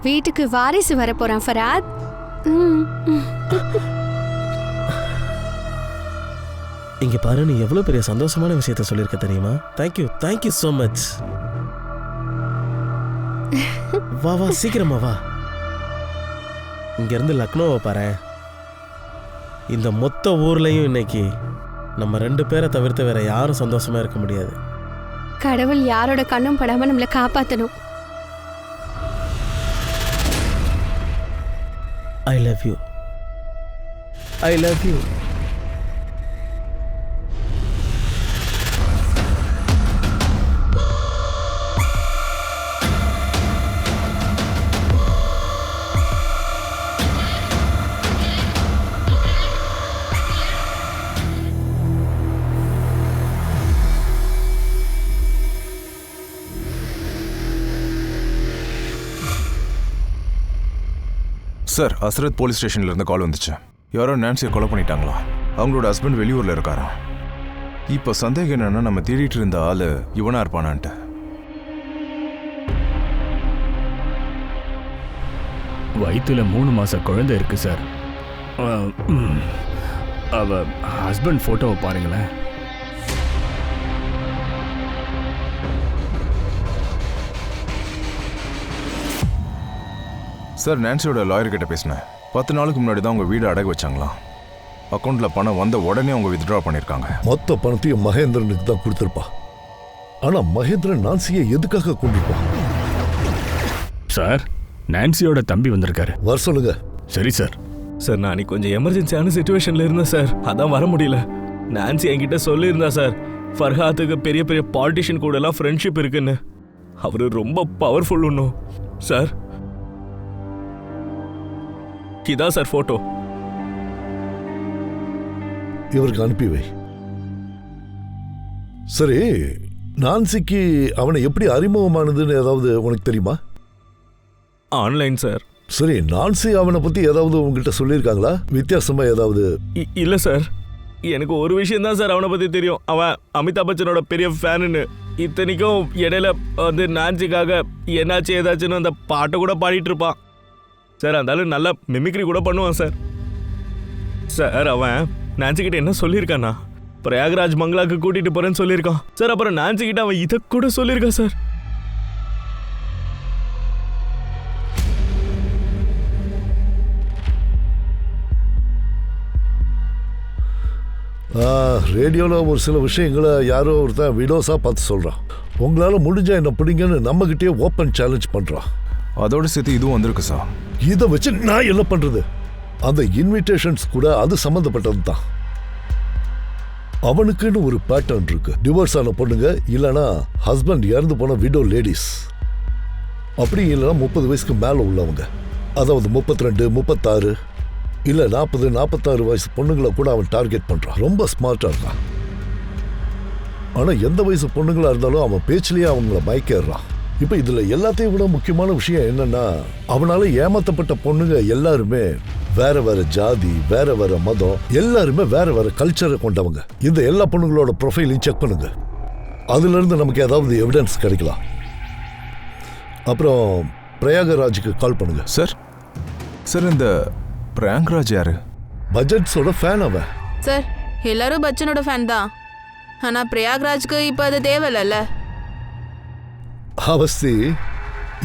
வீட்டுக்கு வாரிசு வர போறான் ஃபராத். இங்க பாரு, நீ எவ்வளோ பெரிய சந்தோஷமான விஷயத்த சொல்லியிருக்க தெரியுமா? Thank you so much. வா வா சீக்கிரமா வா. இங்கேருந்து லக்னோவை பாரு. இந்த மொத்த ஊர்லேயும் இன்னைக்கு நம்ம 2 பேரை தவிர்த்து வேற யாரும் சந்தோஷமா இருக்க முடியாது. கடவுள் யாரோட கண்ணும் படாம நம்மளை காப்பாற்றணும். I love you. I love you. Sir, Asrath police ஸ்டேஷன்ல இருந்து கால் வந்துச்சு. யாரோ நான்சியை கொலை பண்ணிட்டாங்களா. அவங்களோட ஹஸ்பண்ட் வெளியூர்ல இருக்காராம். இப்போ சந்தேகம் என்னன்னா, நம்ம தேடிட்டு இருந்த ஆளு இவனா இருப்பானான்ட்டு. வயிற்றுல 3 மாச குழந்தை இருக்கு சார். அவ ஹஸ்பண்ட் போட்டோவை பாருங்களேன். சார், நான்சியோட லாயர் கிட்ட பேசினேன். 10 நாளுக்கு முன்னாடி தான் அவங்க வீடு அடகு வச்சாங்களாம். அக்கௌண்ட்ல பணம் வந்த உடனே அவங்க வித்ட்ரா பண்ணிருக்காங்க. மொத்த பணத்தையும் மகேந்திரனுக்கு தான் கொடுத்துருப்பா. ஆனா மகேந்திரன் நான்சியை எதுக்காக கொண்டிருப்பான்? சார், நான்சியோட தம்பி வந்திருக்காரு. வர சொல்லுங்க. சரி சார். சார், நான் அன்னைக்கு கொஞ்சம் எமர்ஜென்சியான சுச்சுவேஷன்ல இருந்தேன் சார், அதான் வர முடியல. நான்சி என்கிட்ட சொல்லியிருந்தா சார், ஃபர்ஹாத்துக்கு பெரிய பெரிய பாலிட்டிஷியன் கூட எல்லாம் ஃப்ரெண்ட்ஷிப் இருக்குன்னு. அவரு ரொம்ப பவர்ஃபுல் ஒன்றும் சார். இதான் சார் போட்டோ. இவருக்கு அனுப்பி வை. சரி, நான்சிக்கு அவனை எப்படி அறிமுகமானதுன்னு ஏதாவது உனக்கு தெரியுமா? Online sir. சரி, நான்சி அவனை பத்தி ஏதாவது உங்ககிட்ட சொல்லியிருக்காங்களா? வித்தியாசமா ஏதாவது? இல்ல சார், எனக்கு ஒரு விஷயம் தான் சார் அவனை பத்தி தெரியும். அவன் அமிதாப் பச்சனோட பெரிய ஃபேனுன்னு. இத்தனைக்கும் இடையில வந்து நான்சிக்காக என்னாச்சு ஏதாச்சுன்னு அந்த பாட்டை கூட பாடிட்டு இருப்பான் சார். அந்த நல்லா மிமிக்ரி கூட பண்ணுவான் சார். சார், அவன் நான்சி கிட்ட என்ன சொல்லியிருக்கானா, பிரயாக்ராஜ் மங்களாக்கு கூட்டிட்டு போறேன்னு சொல்லியிருக்கான் சார். அப்புறம் நான்சி கிட்ட அவன் இதை கூட சொல்லியிருக்கான் சார். ரேடியோவில் ஒரு சில விஷயங்களை யாரோ ஒருத்தன் விடோஸாக பார்த்து சொல்கிறான். உங்களால் முடிஞ்சா என்ன பிடிங்கன்னு நம்மகிட்டயே ஓப்பன் சேலஞ்ச் பண்ணுறான். அதோட சேர்த்து இதுவும் வந்திருக்கு சார். இதை வச்சு நான் என்ன பண்ணுறது? அந்த இன்விடேஷன்ஸ் கூட அது சம்மந்தப்பட்டது தான். அவனுக்குன்னு ஒரு பேட்டர்ன் இருக்கு. டிவோர்ஸ் ஆன பொண்ணுங்க, இல்லைனா ஹஸ்பண்ட் இறந்து போன விடோ லேடிஸ், அப்படி இல்லைனா 30 வயசுக்கு மேலே உள்ளவங்க, அதாவது 32, 36 இல்லை 40, 46 வயசு பொண்ணுங்களை கூட அவன் டார்கெட் பண்ணுறான். ரொம்ப ஸ்மார்ட்டாக இருக்கான். ஆனால் எந்த வயசு பொண்ணுங்களா இருந்தாலும் அவன் பேச்சிலேயே அவங்கள மயக்கிடுறான். இப்போ இதில் எல்லாத்தையும் விட முக்கியமான விஷயம் என்னன்னா, அவனால ஏமாத்தப்பட்ட பொண்ணுங்க எல்லாருமே வேற வேற ஜாதி, வேற வேற மதம், எல்லாருமே வேற வேற கல்ச்சரை கொண்டவங்க. இந்த எல்லா பொண்ணுங்களோட ப்ரொஃபைலையும் செக் பண்ணுங்க. அதுல இருந்து நமக்கு ஏதாவது எவிடன்ஸ் கிடைக்கலாம். அப்புறம் பிரயாகராஜுக்கு கால் பண்ணுங்க. சார் சார் இந்த பிரயாகராஜ் யாரு? பட்ஜெட்ஸோட ஃபேன் அவன். சார் எல்லாரும் பச்சனோட ஃபேன் தான். ஆனா பிரயாக்ராஜ்க்கு இப்போ அது தேவையில்ல. அவஸ்தி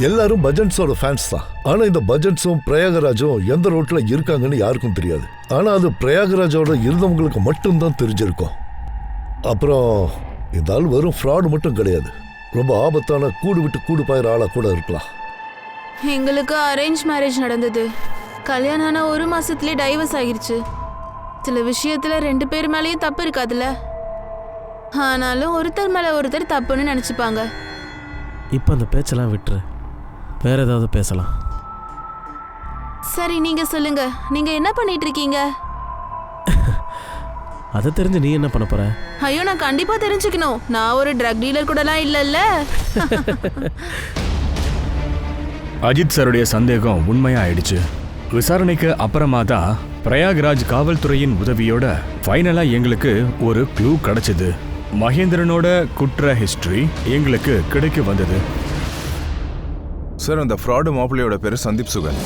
எல்லாரும் பஜன்ஸோட ஃபேன்ஸ் தான். ஆனா இந்த பஜன்ஸும் பிரயாகராஜும் எந்த ரோட்ல இருக்காங்கன்னு யாருக்கும் தெரியாது. ஆனா அது பிரயாகராஜோட இருந்தவங்களுக்கு மட்டும்தான் தெரிஞ்சிருக்கும். அப்புறம் இந்த ஆள் வெறும் ஃப்ராடு மட்டும் கிடையாது, ரொம்ப ஆபத்தான கூடு விட்டு கூடு பாயிற ஆளா கூட இருக்கலாம். எங்களுக்கு அரேஞ்ச் மேரேஜ் நடந்தது. கல்யாணம் ஆன 1 மாசத்துலயே டைவர்ஸ் ஆகிருச்சு. சில விஷயத்துல 2 பேர் மேலேயும் தப்பு இருக்காதுல்ல. ஆனாலும் ஒருத்தர் மேல ஒருத்தர் தப்புன்னு நினைச்சுப்பாங்க. இப்போ அந்த பேச்செல்லாம் விட்டுரு, வேற ஏதாவது பேசலாம். சரி நீங்க சொல்லுங்க, நீங்க என்ன பண்ணிட்டு இருக்கீங்க? அதை தெரிஞ்சு நீ என்ன பண்ண போற? ஐயோ நான் கண்டிப்பா தெரிஞ்சுக்கணும். நான் ஒரு ட்ரக் டீலர் கூடலாம் இல்லல்ல. அஜித் சாருடைய சந்தேகம் உண்மையா ஆயிடுச்சு. விசாரணைக்கு அப்புறமா தான் பிரயாக்ராஜ் காவல்துறையின் உதவியோட ஃபைனலா எங்களுக்கு ஒரு க்ளூ கிடைச்சது. மகேந்திரனோட குற்ற ஹிஸ்டரி எங்களுக்கு கிடைக்க வந்தது. சார் அந்த ஃப்ராடு மாப்பிள்ளையோட பேரு சந்தீப் சுகன்.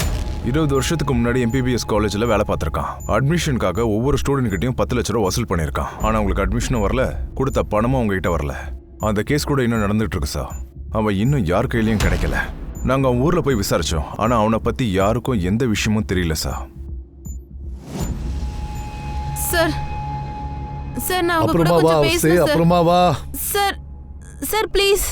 20 வருஷத்துக்கு முன்னாடி MBBS காலேஜில் வேலை பார்த்துருக்கான். அட்மிஷனுக்காக ஒவ்வொரு ஸ்டூடெண்ட் கிட்டையும் 10 லட்ச ரூபா வசூல் பண்ணியிருக்கான். ஆனால் அவங்களுக்கு அட்மிஷனும் வரல, கொடுத்த பணமும் அவங்க கிட்ட வரல. அந்த கேஸ் கூட இன்னும் நடந்துட்டு இருக்கு சார். அவன் இன்னும் யார் கையிலையும் கிடைக்கல. நாங்கள் அவன் ஊரில் போய் விசாரிச்சோம், ஆனால் அவனை பற்றி யாருக்கும் எந்த விஷயமும் தெரியல சார். சார் சார் நான் உங்க கூட அப்புறமா வா கொஞ்சம் அவஸ்தி, பேசணும் சார். அப்புறமா வா. Sir sir please.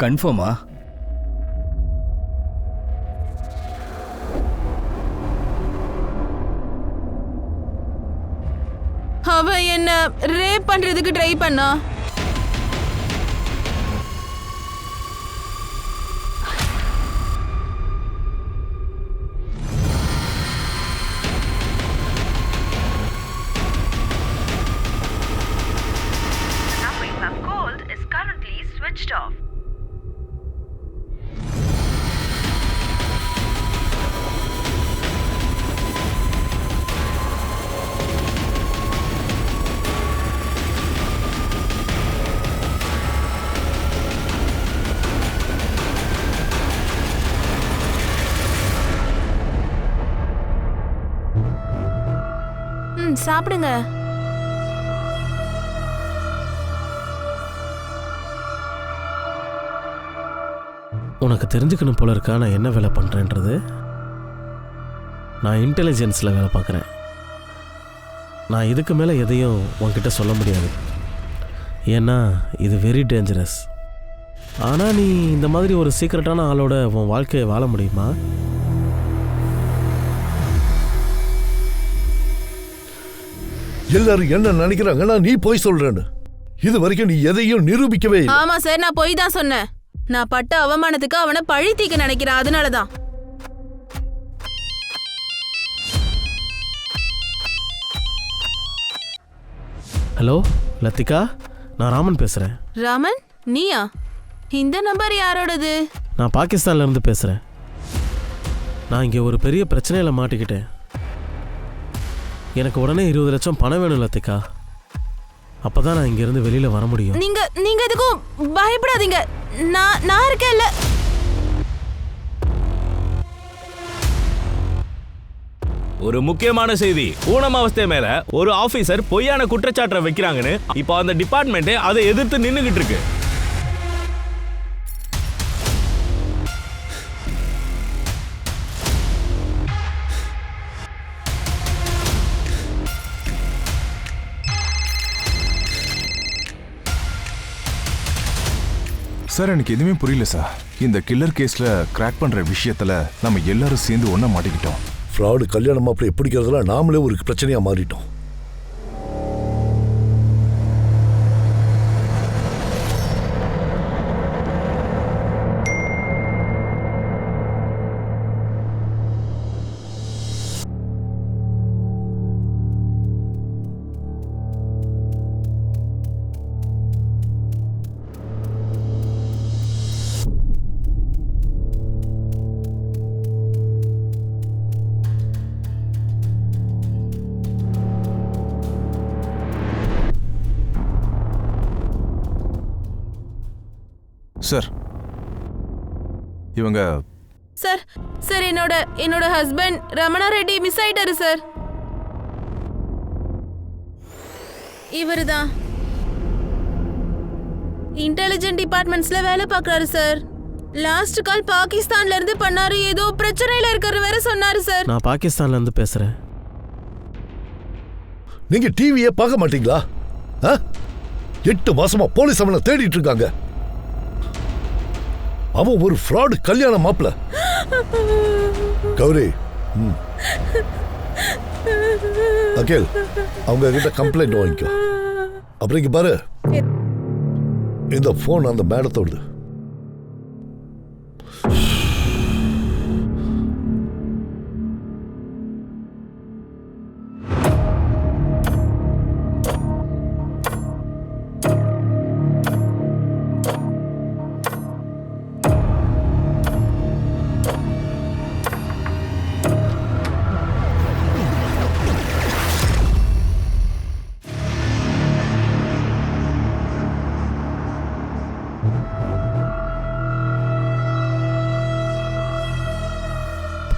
கன்ஃபார்மா? அவன் என்ன ரேப் பண்றதுக்கு ட்ரை பண்ணா. சாப்பிடுங்க. உனக்கு தெரிஞ்சுக்கணும் போல இருக்கா நான் என்ன வேலை பண்ணுறேன்றது. நான் இன்டெலிஜென்ஸில் வேலை பார்க்குறேன். நான் இதுக்கு மேலே எதையும் உன்கிட்ட சொல்ல முடியாது, ஏன்னா இது வெரி டேஞ்சரஸ். ஆனால் நீ இந்த மாதிரி ஒரு சீக்ரெட்டான ஆளோட உன் வாழ்க்கையை வாழ முடியுமா? எல்லாரும் என்ன நினைக்கிறாங்கன்னா நீ போய் சொல்றேன்னு. இது வரைக்கும் நீ எதையும் நிரூபிக்கவே இல்லை. ஆமா சார், நான் போய் தான் சொன்னேன். நான் பட்ட அவமானத்துக்கு அவனை பழி தீக்க நினைக்கிறேன், அதனாலதான். ஹலோ லத்திகா, நான் ராமன் பேசுகிறேன். ராமன் நீயா? இந்த நம்பர் யாரோடது? நான் பாகிஸ்தான்லேருந்து பேசுகிறேன். நான் இங்கே ஒரு பெரிய பிரச்சனையில் மாட்டிக்கிட்டேன். எனக்கு உடனே 20 லட்சம் பணம் வேணும் லத்திகா. அப்பதான் நான் இங்கிருந்து வெளியில வர முடியும். நீங்க எதுக்கும் பயப்படாதீங்க, நான் இருக்கேன்ல. ஒரு முக்கியமான செய்தி. ஊனமாவஸ்தை மேல ஒரு ஆபீசர் பொய்யான குற்றச்சாட்டை வைக்கிறாங்கன்னு இப்போ அந்த டிபார்ட்மெண்ட் அதை எதிர்த்து நின்னுகிட்டு இருக்கு. சார் எனக்கு எதுவுமே புரியல சார். இந்த கில்லர் கேஸ்ல கிராக் பண்ற விஷயத்துல நம்ம எல்லாரும் சேர்ந்து ஒண்ணா மாட்டிக்கிட்டோம். ஃப்ராடு கல்யாண மாப்பிள்ளை பிடிக்கிறதுல நாமளே ஒரு பிரச்சனையா மாறிட்டோம். சார் இவங்க சார் சார் என்னோட ஹஸ்பண்ட் ரமணா ரெட்டி மிஸ் ஆயிட்டாரு சார். இவருதான் இன்டெலிஜென்ட் டிபார்ட்மெண்ட்ஸ்ல வேலை பார்க்கறாரு சார். லாஸ்ட் கால் பாகிஸ்தான்ல இருந்து பண்ணாரு. ஏதோ பிரச்சனையில இருக்காரு வேற சொன்னாரு சார். நான் பாகிஸ்தான்ல இருந்து பேசுறேன். நீங்க டிவியே பார்க்க மாட்டீங்களா? 8 மாசமா போலீஸ் அவனை தேடிட்டு இருக்காங்க. அவன் ஒரு ஃப்ராடு கல்யாண மாப்பிள்ள. கௌரி, அகில் அவங்க கிட்ட கம்ப்ளைண்ட் வாங்கிக்கோ. அப்புறம் இங்க பாரு, இந்த போன் அந்த மேடத்தோடு.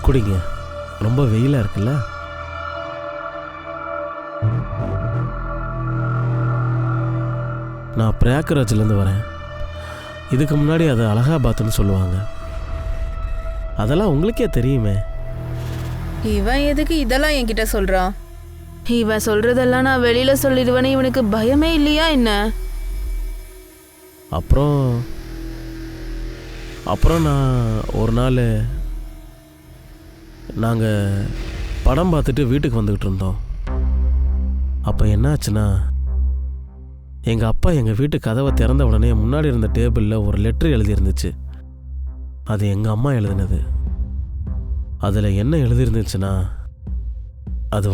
குடிங்க, ரொம்ப வெயிலா இருக்குல்ல. நான் பிரயாக்ராஜ்லேருந்து வரேன். இதுக்கு முன்னாடி அது அலகாபாத்னு சொல்லுவாங்க. அதெல்லாம் உங்களுக்கே தெரியுமே. இவன் எதுக்கு இதெல்லாம் என்கிட்ட சொல்றான்? இவன் சொல்றதெல்லாம் நான் வெளியில சொல்லிடுவேன்னு இவனுக்கு பயமே இல்லையா என்ன? அப்புறம் நான் ஒரு நாள் நாங்கள் படம் பார்த்துட்டு வீட்டுக்கு வந்துக்கிட்டு இருந்தோம். அப்போ என்னாச்சுன்னா, எங்கள் அப்பா எங்கள் வீட்டு கதவை திறந்த உடனே முன்னாடி இருந்த டேபிளில் ஒரு லெட்ரு எழுதியிருந்துச்சு. அது எங்கள் அம்மா எழுதினது. அதில் என்ன எழுதியிருந்துச்சுன்னா, அது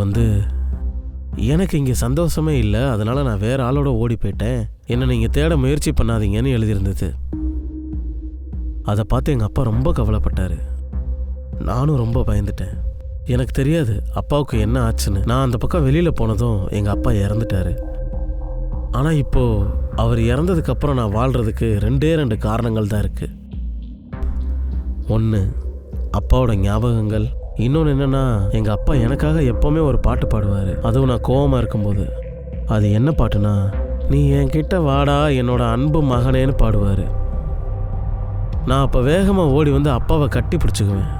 எனக்கு இங்கே சந்தோஷமே இல்லை, அதனால் நான் வேறு ஆளோட ஓடி போயிட்டேன், என்னை நீங்கள் தேட முயற்சி பண்ணாதீங்கன்னு எழுதியிருந்தது. அதை பார்த்து எங்கள் அப்பா ரொம்ப கவலைப்பட்டார். நானும் ரொம்ப பயந்துட்டேன். எனக்கு தெரியாது அப்பாவுக்கு என்ன ஆச்சுன்னு. நான் அந்த பக்கம் வெளியில் போனதும் எங்கள் அப்பா இறந்துட்டாரு. ஆனால் இப்போது அவர் இறந்ததுக்கப்புறம் நான் வாழ்கிறதுக்கு 2 காரணங்கள் தான் இருக்குது. ஒன்று அப்பாவோட ஞாபகங்கள், இன்னொன்று என்னென்னா எங்கள் அப்பா எனக்காக எப்போவுமே ஒரு பாட்டு பாடுவார். அதுவும் நான் கோவமாக இருக்கும்போது. அது என்ன பாட்டுனா, நீ என்கிட்ட வாடா என்னோட அன்பு மகனேன்னு பாடுவார். நான் அப்போ வேகமாக ஓடி வந்து அப்பாவை கட்டி பிடிச்சிக்குவேன்.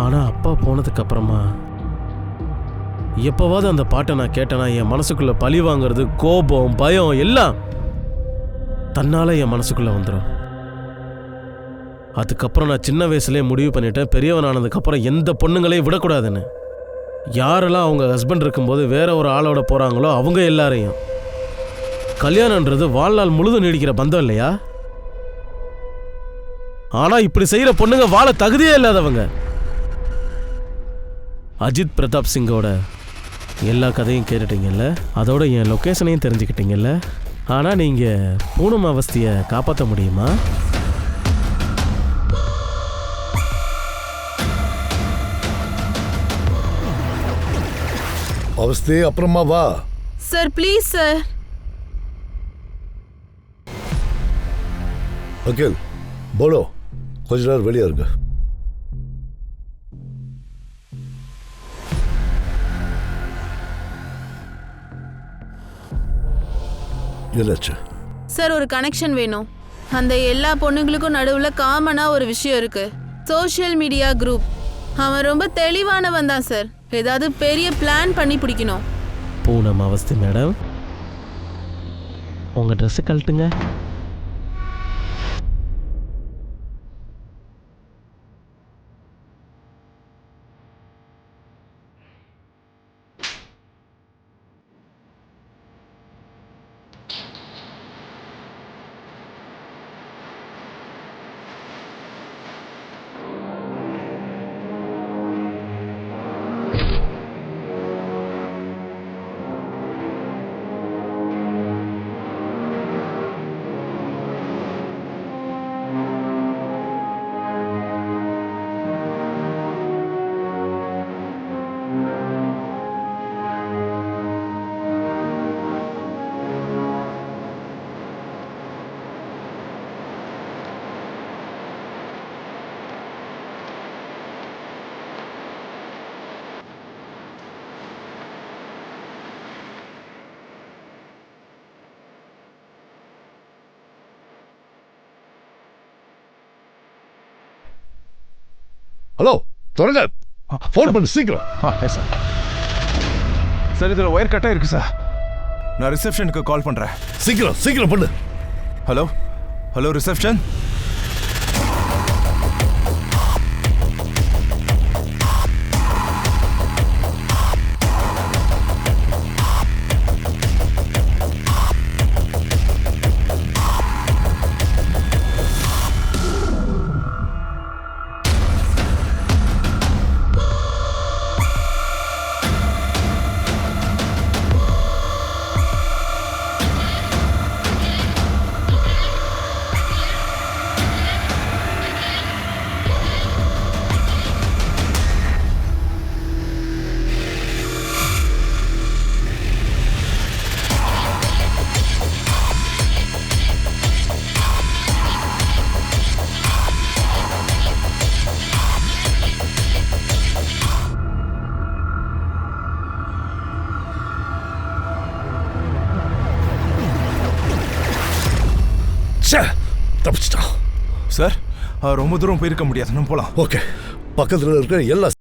ஆனால் அப்பா போனதுக்கப்புறமா எப்போவாவது அந்த பாட்டை நான் கேட்டேன்னா என் மனசுக்குள்ளே பழி வாங்கிறது, கோபம், பயம் எல்லாம் தன்னால் என் மனசுக்குள்ளே வந்துடும். அதுக்கப்புறம் நான் சின்ன வயசுலேயே முடிவு பண்ணிட்டேன், பெரியவன் ஆனதுக்கப்புறம் எந்த பொண்ணுங்களையும் விடக்கூடாதுன்னு. யாரெல்லாம் அவங்க ஹஸ்பண்ட் இருக்கும்போது வேற ஒரு ஆளோட போகிறாங்களோ அவங்க எல்லாரையும். கல்யாணன்றது வாழ்நாள் முழுதும் நீடிக்கிற பந்தம் இல்லையா? ஆனால் இப்படி செய்கிற பொண்ணுங்க வாழ தகுதியே இல்லாதவங்க. அஜித் பிரதாப் சிங்கோட எல்லா கதையும் கேட்டுட்டீங்கல்ல, அதோட என் லொக்கேஷனையும் தெரிஞ்சுக்கிட்டீங்கல்ல. ஆனால் நீங்கள் பூனம் அவஸ்தையை காப்பாற்ற முடியுமா? அவஸ்தையே அப்புறமா வா சார், ப்ளீஸ் சார். அகில், போலோ கொஞ்ச நேரம் வெளியே இருங்க. என்னாச்சு? சார் ஒரு கனெக்ஷன் வேணும். அந்த எல்லா பொண்ணுங்களுக்கும் நடுவில் காமனாக ஒரு விஷயம் இருக்கு. Social media group. அவன் ரொம்ப தெளிவானவன் தான் சார். ஏதாவது பெரிய பிளான் பண்ணி பிடிக்கணும். பூனம் அவஸ்தை மேடம், உங்கள் ட்ரெஸ்ஸை கழட்டுங்க. ஹலோ, தொடங்க. ஃபோன் பண்ணு சீக்கிரம். சார் சார், இதில் ஒயர் கட்டாக இருக்கு சார். நான் ரிசப்ஷனுக்கு கால் பண்ணுறேன். சீக்கிரம் சீக்கிரம் பண்ணு. Hello hello reception. தப்பிச்சிட்டான் சார். ரொம்ப தூரம் போயிருக்க முடியாது, நம்ம போலாம். ஓகே, பக்கத்தில் இருக்கிற எல்லா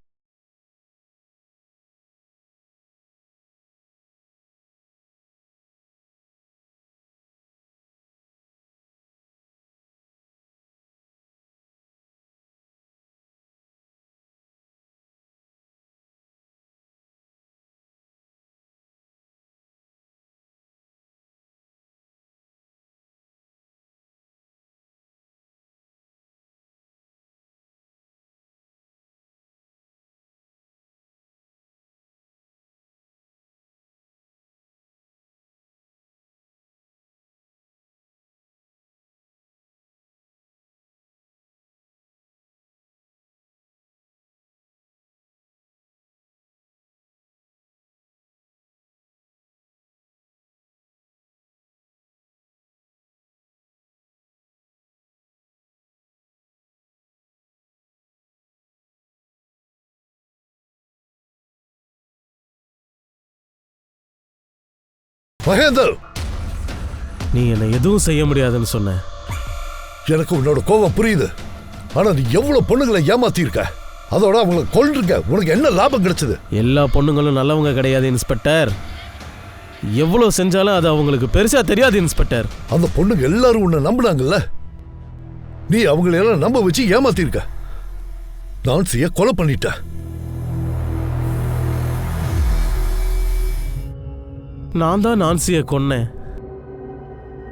மகேந்தர், நீ என்னை எதுவும் செய்ய முடியாதுன்னு சொன்ன. எனக்கு உன்னோட கோபம் புரியுது. ஆனா நீ எவ்வளவு பொண்ணுங்களை ஏமாத்திருக்க, அதோட அவங்களை கொல்லிருக்க. உனக்கு என்ன லாபம் கிடைச்சது? எல்லா பொண்ணுங்களும் நல்லவங்க கிடையாது இன்ஸ்பெக்டர். எவ்வளவு செஞ்சாலும் அது அவங்களுக்கு பெருசா தெரியாது இன்ஸ்பெக்டர். அந்த பொண்ணுங்க எல்லாரும் உன்னை நம்பினாங்கல்ல, நீ அவங்களெல்லாம் நம்ப வச்சு ஏமாத்திருக்க. நான்சியை கொலை பண்ணிட்ட. நான் தான் நான்சியை கொன்னேன்.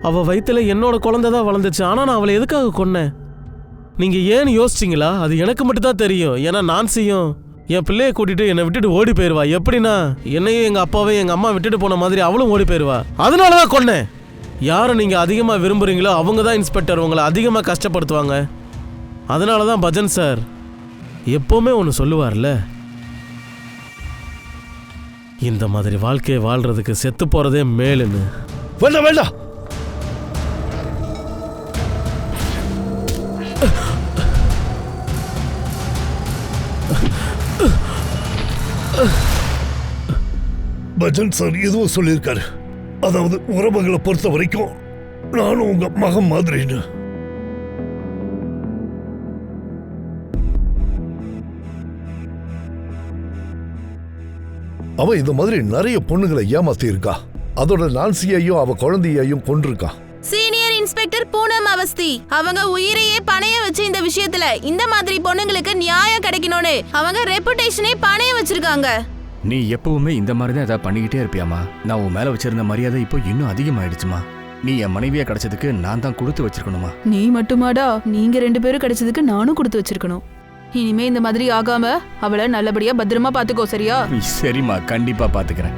அவ வயித்துல என்னோட குழந்தை தான் வளர்ந்துச்சு. ஆனா நான் அவளை எதுக்காக கொன்னேன் நீங்க ஏன்னு யோசிச்சிங்களா? அது எனக்கு மட்டும் தான் தெரியும். ஏன்னா நான்சியும் என் பிள்ளையை கூட்டிட்டு என்னை விட்டுட்டு ஓடி போயிடுவா. எப்படின்னா என்னையும் எங்க அப்பாவையும் எங்க அம்மா விட்டுட்டு போன மாதிரி அவளும் ஓடி போயிடுவா. அதனாலதான் கொன்னேன். யாரை நீங்க அதிகமா விரும்புறீங்களோ அவங்க தான் இன்ஸ்பெக்டர் உங்களை அதிகமா கஷ்டப்படுத்துவாங்க. அதனாலதான் பஜன் சார் எப்பவுமே ஒன்று சொல்லுவார்ல, இந்த மாதிரி வாழ்க்கையை வாழ்றதுக்கு செத்து போறதே மேலுன்னு. வேண்டாம் வேண்டாம், பஜன் சார் எதுவும் சொல்லியிருக்காரு. அதாவது உறவுகளை பொறுத்த வரைக்கும் நானும் உங்க மகன் மாதிரின்னு. அவ இந்த மாதிரி நிறைய பொண்ணுங்களை ஏமாத்தி இருக்கா. அதோட நான்சியையும் அவ குழந்தையையும் கொண்டிருக்கா. சீனியர் இன்ஸ்பெக்டர் பூனம் அவஸ்தி அவங்க உயிரையே பணைய வச்சு இந்த விஷயத்துல இந்த மாதிரி பொண்ணுங்களுக்கு நியாயம் கிடைக்கணும்னு அவங்க ரெப்புடேஷனே பணைய வச்சிருக்காங்க. நீ எப்பவுமே இந்த மாதிரி தான் ஏதாவது பண்ணிக்கிட்டே இருப்பியாமா? நான் உன் மேல வச்சிருந்த மரியாதை இப்போ இன்னும் அதிகமாயிடுச்சுமா. நீ என் மனைவியா கிடைச்சதுக்கு நான் தான் கொடுத்து வச்சிருக்கணுமா? நீ மட்டுமாடா, நீங்க 2 பேரும் கிடைச்சதுக்கு நானும் கொடுத்து வச்சிருக்கணும். இனிமே இந்த மாதிரி ஆகாம அவளை நல்லபடியா பத்திரமா பாத்துக்கோ, சரியா? சரிம்மா, கண்டிப்பா பாத்துக்கிறேன்.